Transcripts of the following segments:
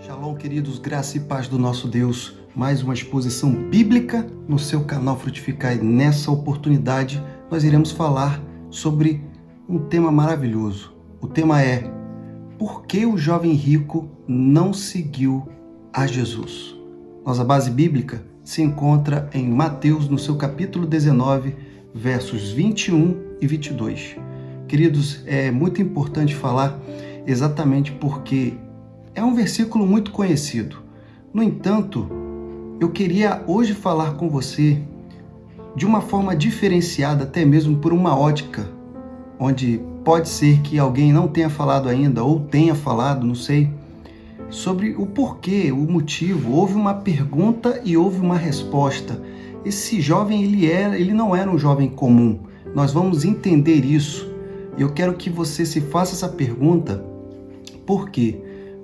Shalom, queridos, graça e paz do nosso Deus. Mais uma exposição bíblica no seu canal Frutificar. E nessa oportunidade nós iremos falar sobre um tema maravilhoso. O tema é: por que o jovem rico não seguiu a Jesus? Nossa base bíblica se encontra em Mateus, no seu capítulo 19, versos 21 e 22. Queridos, é muito importante falar exatamente porque é um versículo muito conhecido. No entanto, eu queria hoje falar com você de uma forma diferenciada, até mesmo por uma ótica, onde pode ser que alguém não tenha falado ainda, ou tenha falado, não sei, sobre o porquê, o motivo. Houve uma pergunta e houve uma resposta. Esse jovem, ele não era um jovem comum. Nós vamos entender isso. Eu quero que você se faça essa pergunta. Por quê?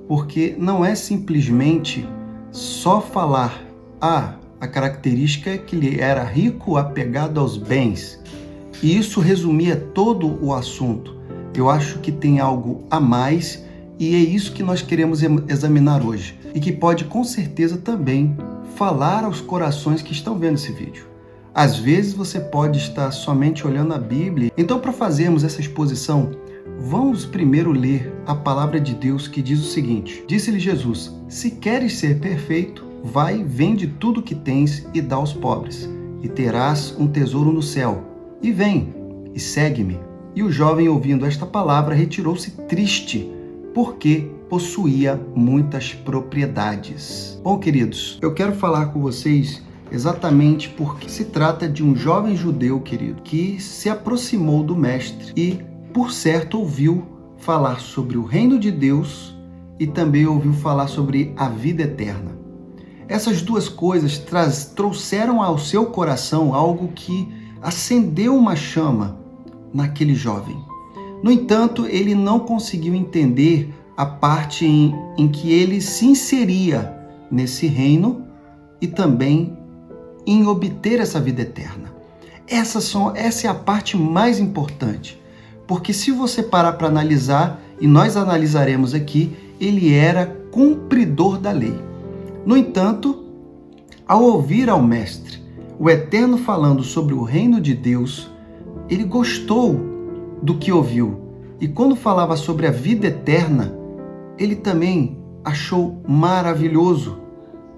Porque não é simplesmente só falar, a característica é que ele era rico, apegado aos bens. E isso resumia todo o assunto. Eu acho que tem algo a mais e é isso que nós queremos examinar hoje. E que pode com certeza também falar aos corações que estão vendo esse vídeo. Às vezes você pode estar somente olhando a Bíblia. Então, para fazermos essa exposição, vamos primeiro ler a palavra de Deus, que diz o seguinte: disse-lhe Jesus: se queres ser perfeito, vai, vende tudo o que tens e dá aos pobres, e terás um tesouro no céu. E vem, e segue-me. E o jovem, ouvindo esta palavra, retirou-se triste, porque possuía muitas propriedades. Bom, queridos, eu quero falar com vocês exatamente porque se trata de um jovem judeu, querido, que se aproximou do mestre e, por certo, ouviu falar sobre o reino de Deus e também ouviu falar sobre a vida eterna. Essas duas coisas trouxeram ao seu coração algo que acendeu uma chama naquele jovem. No entanto, ele não conseguiu entender a parte em que ele se inseria nesse reino e também em obter essa vida eterna. Essa é a parte mais importante. Porque se você parar para analisar, e nós analisaremos aqui, ele era cumpridor da lei. No entanto, ao ouvir ao mestre, o Eterno falando sobre o reino de Deus, ele gostou do que ouviu. E quando falava sobre a vida eterna, ele também achou maravilhoso.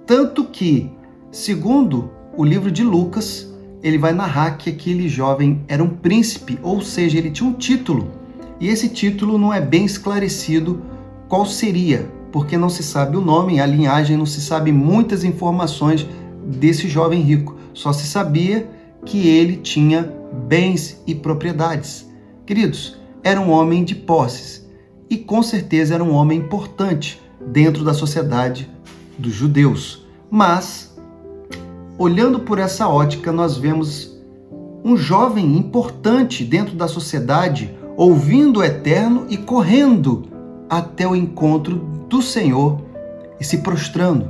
Tanto que, segundo o livro de Lucas, ele vai narrar que aquele jovem era um príncipe, ou seja, ele tinha um título. E esse título não é bem esclarecido qual seria, porque não se sabe o nome, a linhagem, não se sabe muitas informações desse jovem rico. Só se sabia que ele tinha bens e propriedades. Queridos, era um homem de posses e com certeza era um homem importante dentro da sociedade dos judeus. Mas, olhando por essa ótica, nós vemos um jovem importante dentro da sociedade, ouvindo o Eterno e correndo até o encontro do Senhor e se prostrando.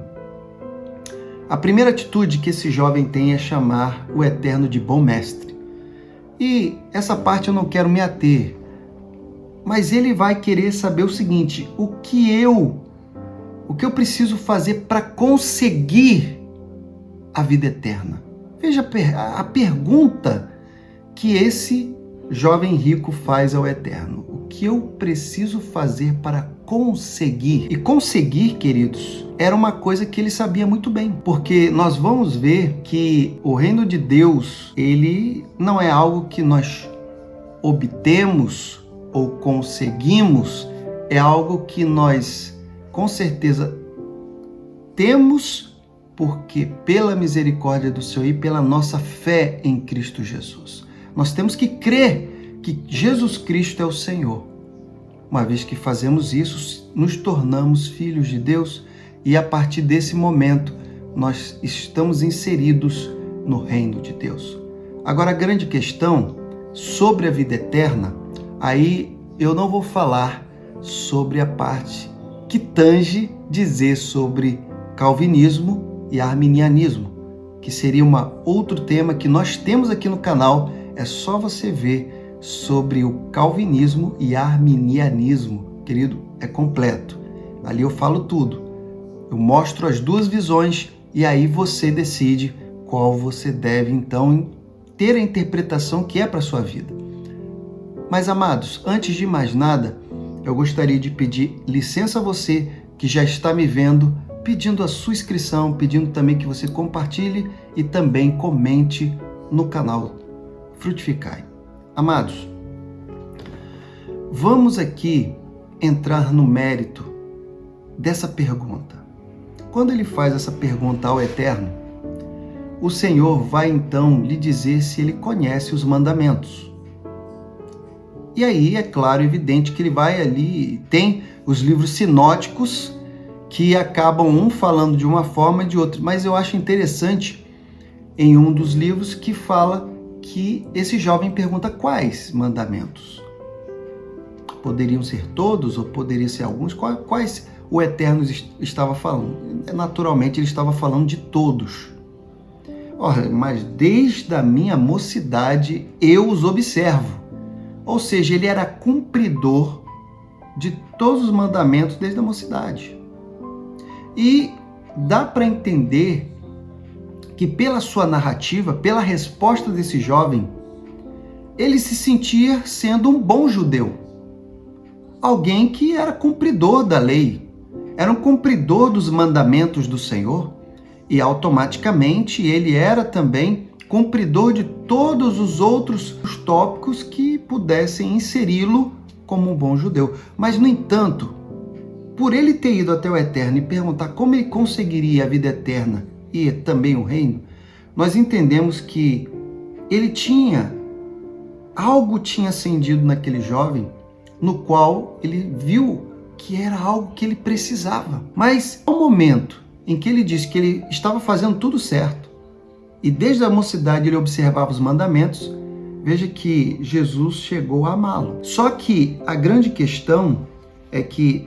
A primeira atitude que esse jovem tem é chamar o Eterno de bom mestre. E essa parte eu não quero me ater, mas ele vai querer saber o seguinte: o que eu preciso fazer para conseguir a vida eterna? Veja a pergunta que esse jovem rico faz ao Eterno. O que eu preciso fazer para conseguir? E conseguir, queridos, era uma coisa que ele sabia muito bem, porque nós vamos ver que o reino de Deus, ele não é algo que nós obtemos ou conseguimos, é algo que nós, com certeza, temos, porque pela misericórdia do Senhor e pela nossa fé em Cristo Jesus. Nós temos que crer que Jesus Cristo é o Senhor. Uma vez que fazemos isso, nos tornamos filhos de Deus e a partir desse momento nós estamos inseridos no reino de Deus. Agora, a grande questão sobre a vida eterna, aí eu não vou falar sobre a parte que tange dizer sobre calvinismo e arminianismo, que seria outro tema que nós temos aqui no canal. É só você ver sobre o calvinismo e arminianismo, querido, é completo. Ali eu falo tudo. Eu mostro as duas visões e aí você decide qual você deve, então, ter a interpretação que é para a sua vida. Mas, amados, antes de mais nada, eu gostaria de pedir licença a você que já está me vendo, pedindo a sua inscrição, pedindo também que você compartilhe e também comente no canal Frutificai. Amados, vamos aqui entrar no mérito dessa pergunta. Quando ele faz essa pergunta ao Eterno, o Senhor vai então lhe dizer se ele conhece os mandamentos. E aí é claro, evidente que ele vai ali, tem os livros sinóticos que acabam um falando de uma forma e de outra, mas eu acho interessante em um dos livros que fala que esse jovem pergunta quais mandamentos. Poderiam ser todos ou poderiam ser alguns? Quais o Eterno estava falando? Naturalmente ele estava falando de todos. Ora, mas desde a minha mocidade eu os observo. Ou seja, ele era cumpridor de todos os mandamentos desde a mocidade. E dá para entender que pela sua narrativa, pela resposta desse jovem, ele se sentia sendo um bom judeu. Alguém que era cumpridor da lei, era um cumpridor dos mandamentos do Senhor e automaticamente ele era também cumpridor de todos os outros tópicos que pudessem inseri-lo como um bom judeu. Mas, no entanto, por ele ter ido até o Eterno e perguntar como ele conseguiria a vida eterna e também o reino, nós entendemos que algo tinha acendido naquele jovem, no qual ele viu que era algo que ele precisava. Mas, ao momento em que ele disse que ele estava fazendo tudo certo, e desde a mocidade ele observava os mandamentos, veja que Jesus chegou a amá-lo. Só que a grande questão é que,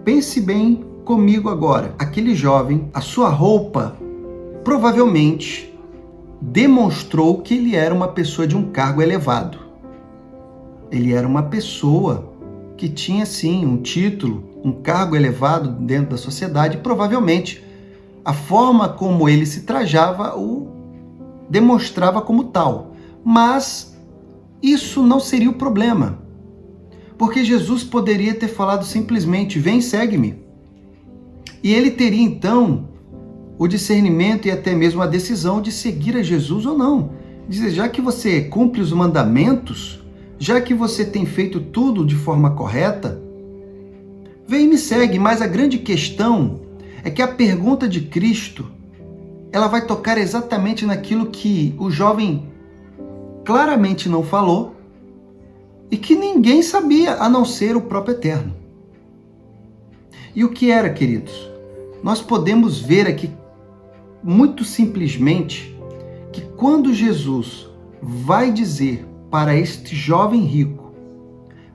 pense bem comigo agora, aquele jovem, a sua roupa provavelmente demonstrou que ele era uma pessoa de um cargo elevado. Ele era uma pessoa que tinha, sim, um título, um cargo elevado dentro da sociedade. Provavelmente, a forma como ele se trajava o demonstrava como tal. Mas isso não seria o problema. Porque Jesus poderia ter falado simplesmente, vem, segue-me. E ele teria, então, o discernimento e até mesmo a decisão de seguir a Jesus ou não. Dizer, já que você cumpre os mandamentos, já que você tem feito tudo de forma correta, vem e me segue. Mas a grande questão é que a pergunta de Cristo, ela vai tocar exatamente naquilo que o jovem claramente não falou e que ninguém sabia, a não ser o próprio Eterno. E o que era, queridos? Nós podemos ver aqui, muito simplesmente, que quando Jesus vai dizer para este jovem rico,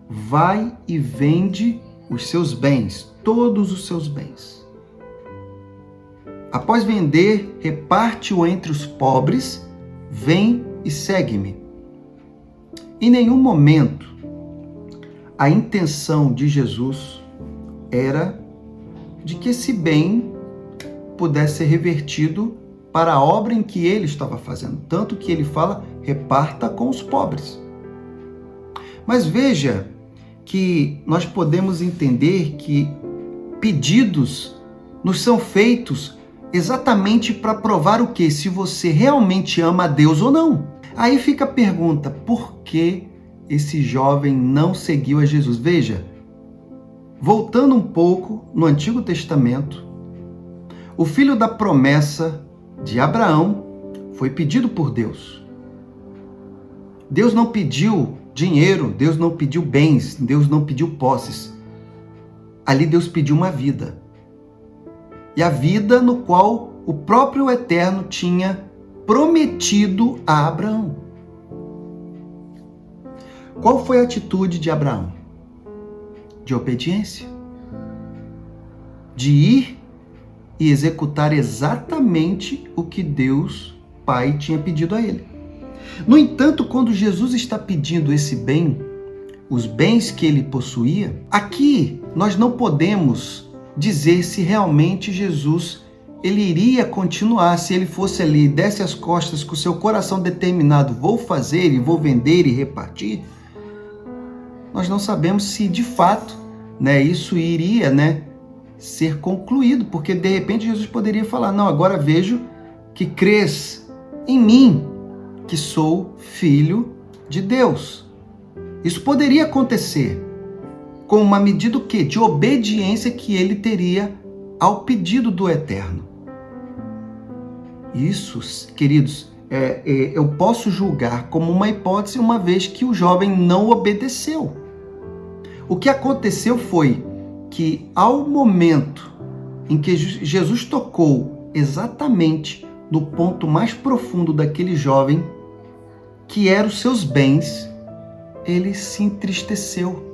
vai e vende os seus bens, todos os seus bens. Após vender, reparte-o entre os pobres, vem e segue-me. Em nenhum momento a intenção de Jesus era de que esse bem pudesse ser revertido para a obra em que ele estava fazendo. Tanto que ele fala, reparta com os pobres. Mas veja que nós podemos entender que pedidos nos são feitos exatamente para provar o quê? Se você realmente ama a Deus ou não. Aí fica a pergunta, por que esse jovem não seguiu a Jesus? Veja, voltando um pouco no Antigo Testamento, o filho da promessa de Abraão foi pedido por Deus. Deus não pediu dinheiro, Deus não pediu bens, Deus não pediu posses. Ali Deus pediu uma vida. E a vida no qual o próprio Eterno tinha prometido a Abraão. Qual foi a atitude de Abraão? De obediência. De ir e executar exatamente o que Deus Pai tinha pedido a ele. No entanto, quando Jesus está pedindo esse bem, os bens que ele possuía, aqui nós não podemos dizer se realmente Jesus ele iria continuar, se ele fosse ali, desse as costas com o seu coração determinado, vou fazer e vou vender e repartir. Nós não sabemos se de fato, isso iria, ser concluído, porque de repente Jesus poderia falar, não, agora vejo que crês em mim, que sou filho de Deus. Isso poderia acontecer com uma medida o quê? De obediência que ele teria ao pedido do Eterno. Isso, queridos, eu posso julgar como uma hipótese uma vez que o jovem não obedeceu. O que aconteceu foi que ao momento em que Jesus tocou exatamente no ponto mais profundo daquele jovem, que eram os seus bens, ele se entristeceu.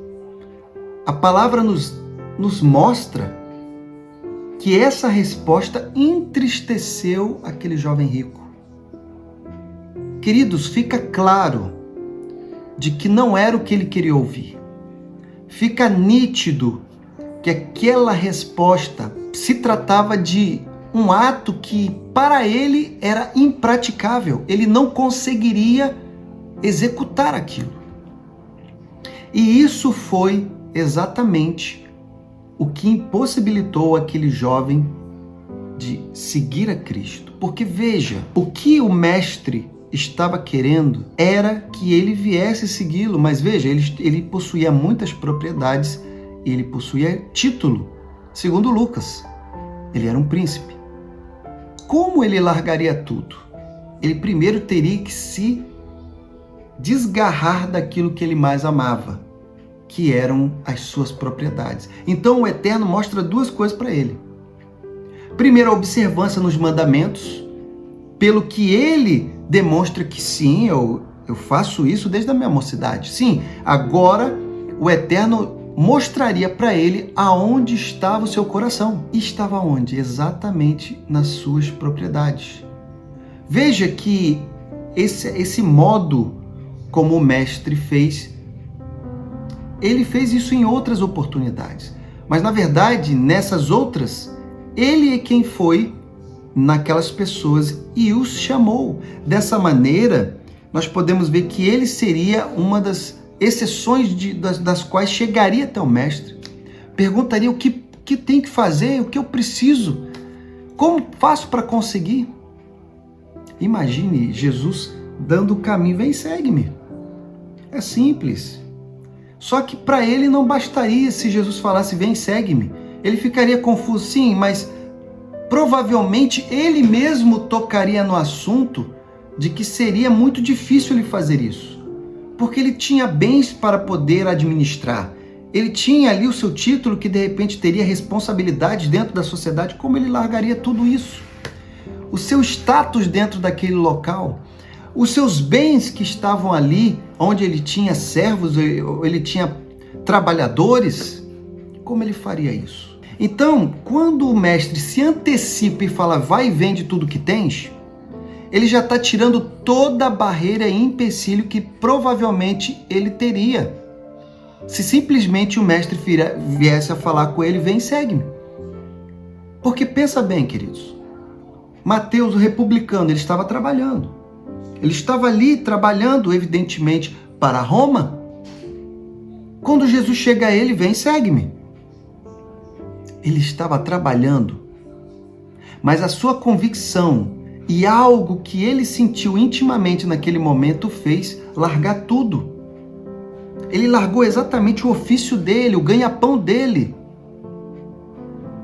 A palavra nos mostra que essa resposta entristeceu aquele jovem rico. Queridos, fica claro de que não era o que ele queria ouvir. Fica nítido que aquela resposta se tratava de um ato que para ele era impraticável. Ele não conseguiria executar aquilo. E isso foi exatamente o que impossibilitou aquele jovem de seguir a Cristo. Porque veja, o que o mestre estava querendo era que ele viesse segui-lo, mas veja, ele possuía muitas propriedades, ele possuía título, segundo Lucas, ele era um príncipe. Como ele largaria tudo? Ele primeiro teria que se desgarrar daquilo que ele mais amava, que eram as suas propriedades. Então o Eterno mostra duas coisas para ele. Primeiro, a observância nos mandamentos, pelo que ele demonstra que sim, eu faço isso desde a minha mocidade. Sim, agora o Eterno mostraria para ele aonde estava o seu coração. E estava onde? Exatamente nas suas propriedades. Veja que esse modo como o mestre fez, ele fez isso em outras oportunidades. Mas, na verdade, nessas outras, ele é quem foi naquelas pessoas e os chamou. Dessa maneira, nós podemos ver que ele seria uma das exceções das quais chegaria até o mestre. Perguntaria o que tem que fazer, o que eu preciso, como faço para conseguir. Imagine Jesus dando o caminho, vem, segue-me. É simples. Só que para ele não bastaria se Jesus falasse, vem, segue-me. Ele ficaria confuso, sim, mas provavelmente ele mesmo tocaria no assunto de que seria muito difícil ele fazer isso. Porque ele tinha bens para poder administrar. Ele tinha ali o seu título que de repente teria responsabilidade dentro da sociedade. Como ele largaria tudo isso? O seu status dentro daquele local, os seus bens que estavam ali, onde ele tinha servos, ele tinha trabalhadores, como ele faria isso? Então, quando o mestre se antecipa e fala, vai e vende tudo que tens, ele já está tirando toda a barreira e empecilho que provavelmente ele teria. Se simplesmente o mestre viesse a falar com ele, vem, segue-me. Porque pensa bem, queridos, Mateus, o republicano, ele estava trabalhando. Ele estava ali trabalhando, evidentemente, para Roma. Quando Jesus chega a ele, vem, segue-me. Ele estava trabalhando, mas a sua convicção e algo que ele sentiu intimamente naquele momento fez largar tudo. Ele largou exatamente o ofício dele, o ganha-pão dele.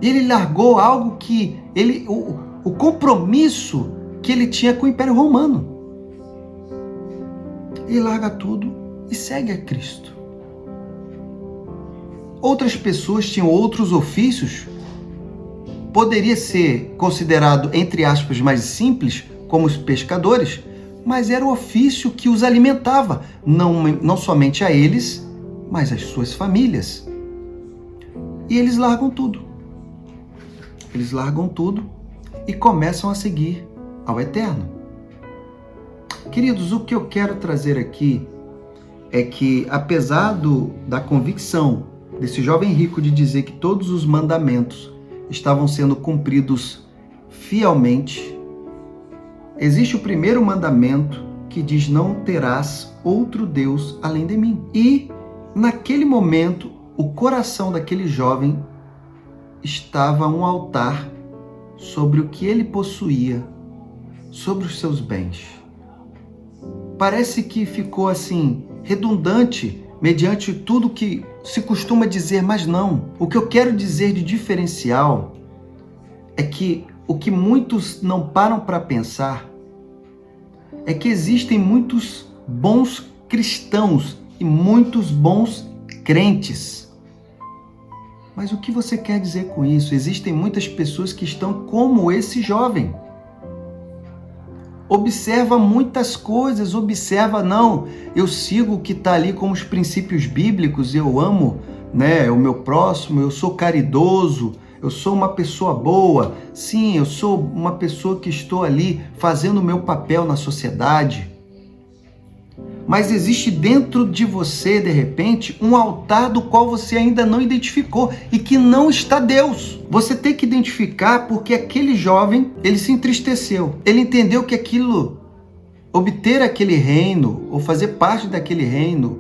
Ele largou algo que o compromisso que ele tinha com o Império Romano. Ele larga tudo e segue a Cristo. Outras pessoas tinham outros ofícios, poderia ser considerado, entre aspas, mais simples, como os pescadores, mas era o ofício que os alimentava, não somente a eles, mas as suas famílias. E eles largam tudo. Eles largam tudo e começam a seguir ao Eterno. Queridos, o que eu quero trazer aqui é que, apesar da convicção desse jovem rico de dizer que todos os mandamentos estavam sendo cumpridos fielmente. Existe o primeiro mandamento que diz: não terás outro Deus além de mim. E naquele momento, o coração daquele jovem estava um altar sobre o que ele possuía, sobre os seus bens. Parece que ficou assim, redundante, mediante tudo que se costuma dizer, mas não. O que eu quero dizer de diferencial é que o que muitos não param para pensar é que existem muitos bons cristãos e muitos bons crentes. Mas o que você quer dizer com isso? Existem muitas pessoas que estão como esse jovem. Observa muitas coisas, não, eu sigo o que está ali como os princípios bíblicos, eu amo, o meu próximo, eu sou caridoso, eu sou uma pessoa boa, sim, eu sou uma pessoa que estou ali fazendo o meu papel na sociedade. Mas existe dentro de você, de repente, um altar do qual você ainda não identificou e que não está Deus. Você tem que identificar porque aquele jovem, ele se entristeceu. Ele entendeu que obter aquele reino, ou fazer parte daquele reino,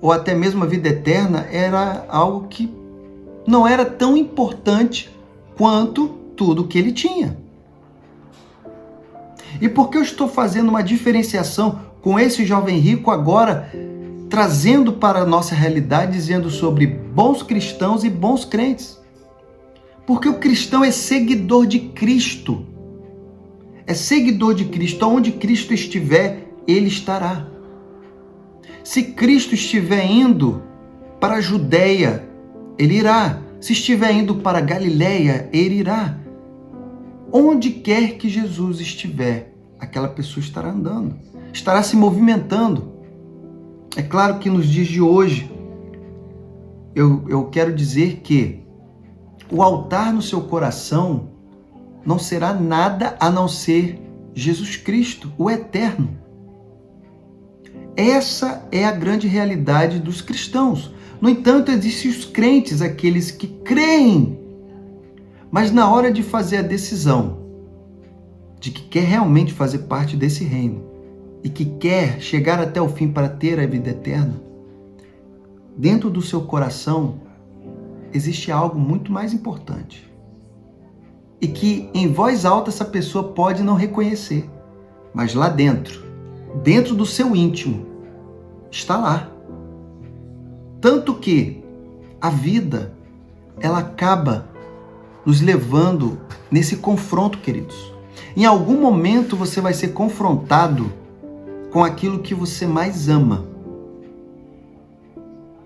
ou até mesmo a vida eterna, era algo que não era tão importante quanto tudo que ele tinha. E por que eu estou fazendo uma diferenciação com esse jovem rico agora, trazendo para a nossa realidade, dizendo sobre bons cristãos e bons crentes? Porque o cristão é seguidor de Cristo. É seguidor de Cristo. Onde Cristo estiver, ele estará. Se Cristo estiver indo para a Judeia, ele irá. Se estiver indo para a Galileia, ele irá. Onde quer que Jesus estiver, aquela pessoa estará andando, estará se movimentando. É claro que nos dias de hoje, eu quero dizer que o altar no seu coração não será nada a não ser Jesus Cristo, o Eterno. Essa é a grande realidade dos cristãos. No entanto, existem os crentes, aqueles que creem, mas na hora de fazer a decisão de que quer realmente fazer parte desse reino e que quer chegar até o fim para ter a vida eterna, dentro do seu coração existe algo muito mais importante e que em voz alta essa pessoa pode não reconhecer, mas lá dentro do seu íntimo, está lá. Tanto que a vida, ela acaba nos levando nesse confronto, queridos. Em algum momento você vai ser confrontado com aquilo que você mais ama.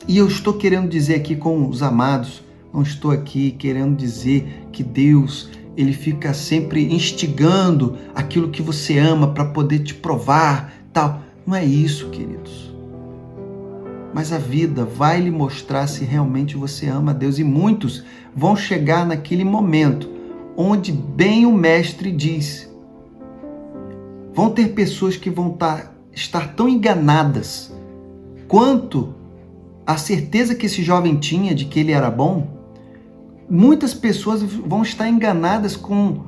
E eu estou querendo dizer aqui com os amados, não estou aqui querendo dizer que Deus, ele fica sempre instigando aquilo que você ama para poder te provar, tal. Não é isso, queridos. Mas a vida vai lhe mostrar se realmente você ama a Deus. E muitos vão chegar naquele momento onde bem o mestre diz. Vão ter pessoas que vão estar tão enganadas quanto a certeza que esse jovem tinha de que ele era bom. Muitas pessoas vão estar enganadas com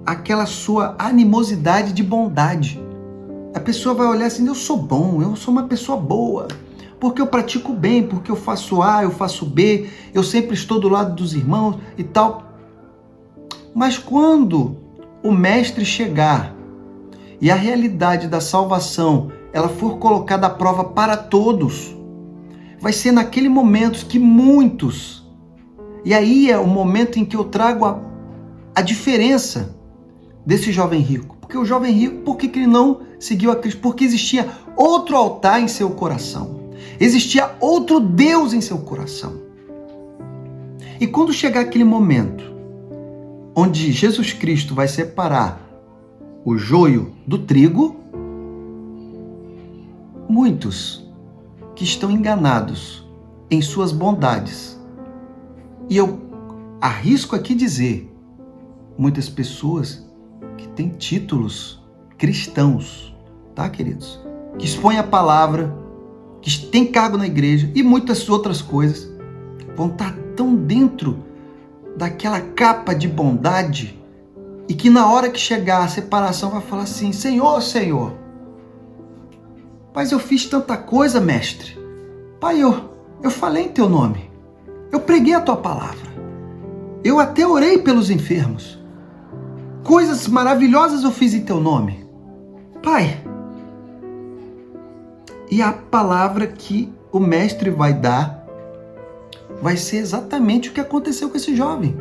aquela sua animosidade de bondade. A pessoa vai olhar assim: eu sou bom, eu sou uma pessoa boa, porque eu pratico bem, porque eu faço A, eu faço B, eu sempre estou do lado dos irmãos e tal. Mas quando o mestre chegar e a realidade da salvação ela for colocada à prova para todos, vai ser naquele momento que muitos, e aí é o momento em que eu trago a diferença desse jovem rico. Porque o jovem rico, por que ele não seguiu a Cristo? Porque existia outro altar em seu coração. Existia outro Deus em seu coração. E quando chegar aquele momento onde Jesus Cristo vai separar o joio do trigo, muitos que estão enganados em suas bondades, e eu arrisco aqui dizer, muitas pessoas que têm títulos cristãos, tá, queridos? Que expõem a palavra, que têm cargo na igreja e muitas outras coisas, vão estar tão dentro daquela capa de bondade e que na hora que chegar a separação vai falar assim: Senhor, Senhor, mas eu fiz tanta coisa, mestre. Pai, eu falei em teu nome. Eu preguei a tua palavra. Eu até orei pelos enfermos. Coisas maravilhosas eu fiz em teu nome. Pai, e a palavra que o mestre vai dar vai ser exatamente o que aconteceu com esse jovem.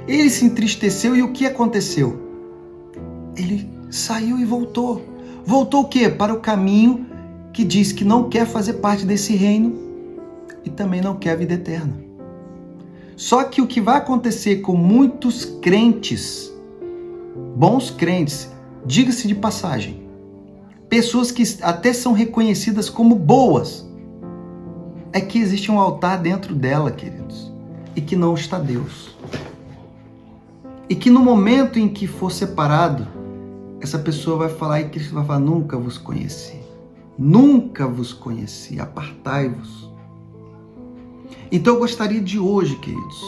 Ele se entristeceu e o que aconteceu? Ele saiu e voltou. Voltou o quê? Para o caminho que diz que não quer fazer parte desse reino e também não quer a vida eterna. Só que o que vai acontecer com muitos crentes, bons crentes, diga-se de passagem, pessoas que até são reconhecidas como boas, é que existe um altar dentro dela, queridos, e que não está Deus. E que no momento em que for separado, essa pessoa vai falar e Cristo vai falar: nunca vos conheci, apartai-vos. Então eu gostaria de hoje, queridos,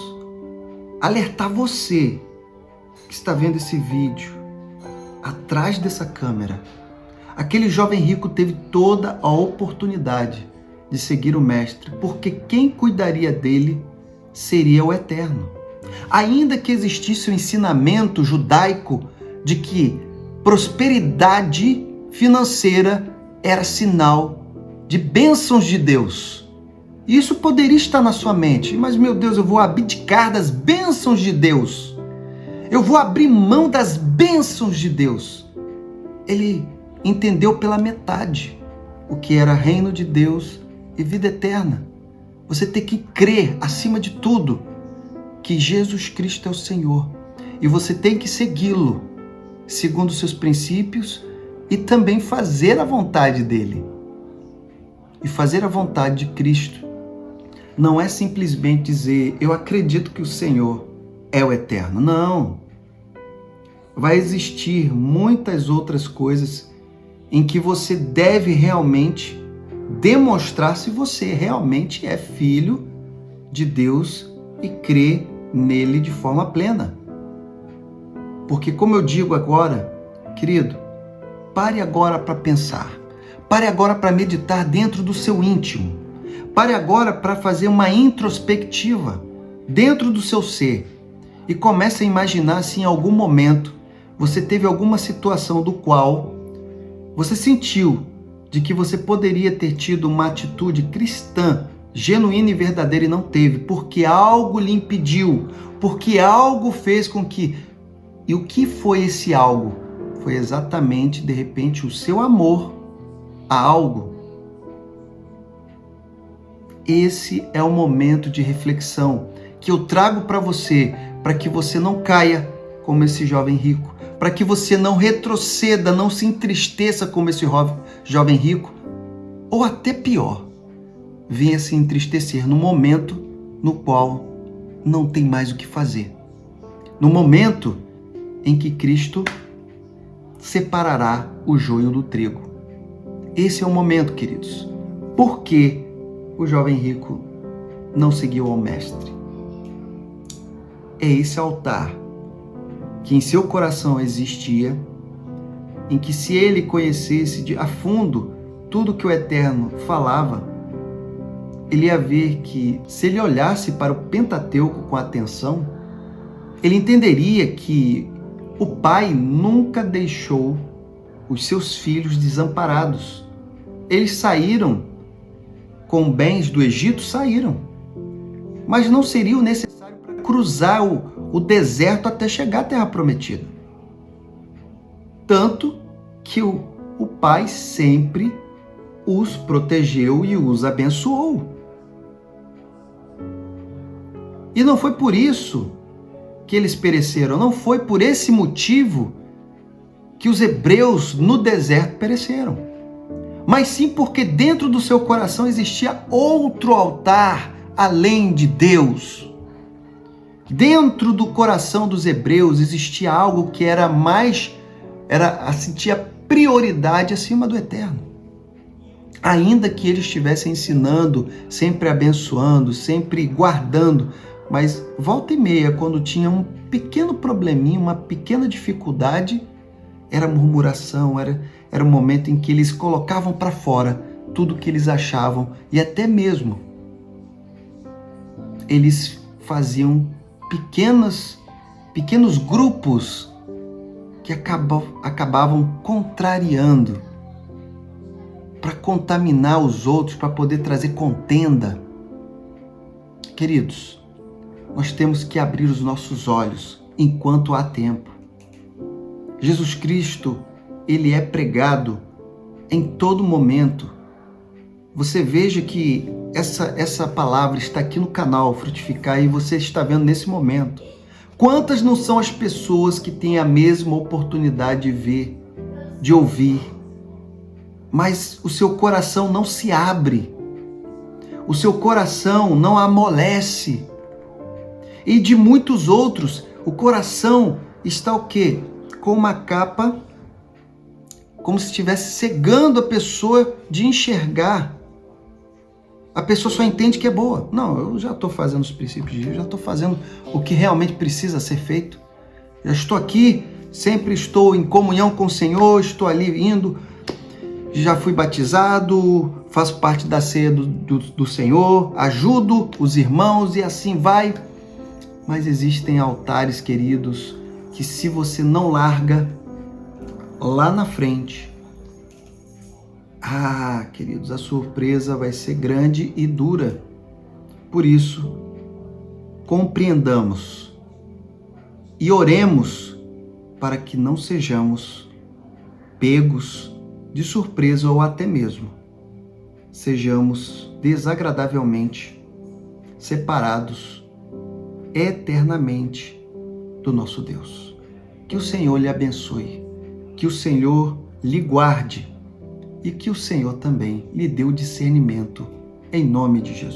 alertar você que está vendo esse vídeo atrás dessa câmera. Aquele jovem rico teve toda a oportunidade de seguir o mestre, porque quem cuidaria dele seria o Eterno. Ainda que existisse o ensinamento judaico de que prosperidade financeira era sinal de bênçãos de Deus, isso poderia estar na sua mente, mas meu Deus, eu vou abdicar das bênçãos de Deus, eu vou abrir mão das bênçãos de Deus. Ele entendeu pela metade o que era reino de Deus e vida eterna. Você tem que crer, acima de tudo, que Jesus Cristo é o Senhor. E você tem que segui-lo, segundo os seus princípios, e também fazer a vontade dele. E fazer a vontade de Cristo não é simplesmente dizer: eu acredito que o Senhor é o Eterno. Não. Vai existir muitas outras coisas em que você deve realmente demonstrar se você realmente é filho de Deus e crê nele de forma plena. Porque, como eu digo agora, querido, pare agora para pensar, pare agora para meditar dentro do seu íntimo, pare agora para fazer uma introspectiva dentro do seu ser e comece a imaginar se em algum momento você teve alguma situação do qual você sentiu de que você poderia ter tido uma atitude cristã, genuína e verdadeira, e não teve, porque algo lhe impediu, porque algo fez com que... E o que foi esse algo? Foi exatamente, de repente, o seu amor a algo. Esse é o momento de reflexão que eu trago para você, para que você não caia como esse jovem rico, para que você não retroceda, não se entristeça como esse jovem rico, ou até pior, venha se entristecer no momento no qual não tem mais o que fazer. No momento em que Cristo separará o joio do trigo. Esse é o momento, queridos. Por que o jovem rico não seguiu ao mestre? É esse altar que em seu coração existia, em que se ele conhecesse a fundo tudo que o Eterno falava, ele ia ver que, se ele olhasse para o Pentateuco com atenção, ele entenderia que o Pai nunca deixou os seus filhos desamparados. Eles saíram com bens do Egito, saíram, mas não seria o necessário para cruzar o deserto até chegar à Terra Prometida. Tanto que o Pai sempre os protegeu e os abençoou. E não foi por isso que eles pereceram, não foi por esse motivo que os hebreus no deserto pereceram, mas sim porque dentro do seu coração existia outro altar além de Deus. Dentro do coração dos hebreus existia algo que tinha prioridade acima do Eterno. Ainda que eles estivessem ensinando, sempre abençoando, sempre guardando, mas volta e meia, quando tinha um pequeno probleminha, uma pequena dificuldade, era murmuração, era um momento em que eles colocavam para fora tudo o que eles achavam e até mesmo eles faziam pequenos grupos que acabavam contrariando para contaminar os outros, para poder trazer contenda. Queridos, nós temos que abrir os nossos olhos enquanto há tempo. Jesus Cristo, ele é pregado em todo momento. Você veja que essa palavra está aqui no canal Frutificar e você está vendo nesse momento. Quantas não são as pessoas que têm a mesma oportunidade de ver, de ouvir, mas o seu coração não se abre, o seu coração não amolece. E de muitos outros, o coração está o quê? Com uma capa, como se estivesse cegando a pessoa de enxergar. A pessoa só entende que é boa. Não, eu já estou fazendo os princípios de Deus, eu já estou fazendo o que realmente precisa ser feito. Já estou aqui, sempre estou em comunhão com o Senhor, estou ali indo, já fui batizado, faço parte da ceia do Senhor, ajudo os irmãos e assim vai. Mas existem altares, queridos, que se você não larga lá na frente, queridos, a surpresa vai ser grande e dura. Por isso, compreendamos e oremos para que não sejamos pegos de surpresa ou até mesmo sejamos desagradavelmente separados eternamente do nosso Deus. Que o Senhor lhe abençoe, que o Senhor lhe guarde e que o Senhor também lhe dê o discernimento em nome de Jesus.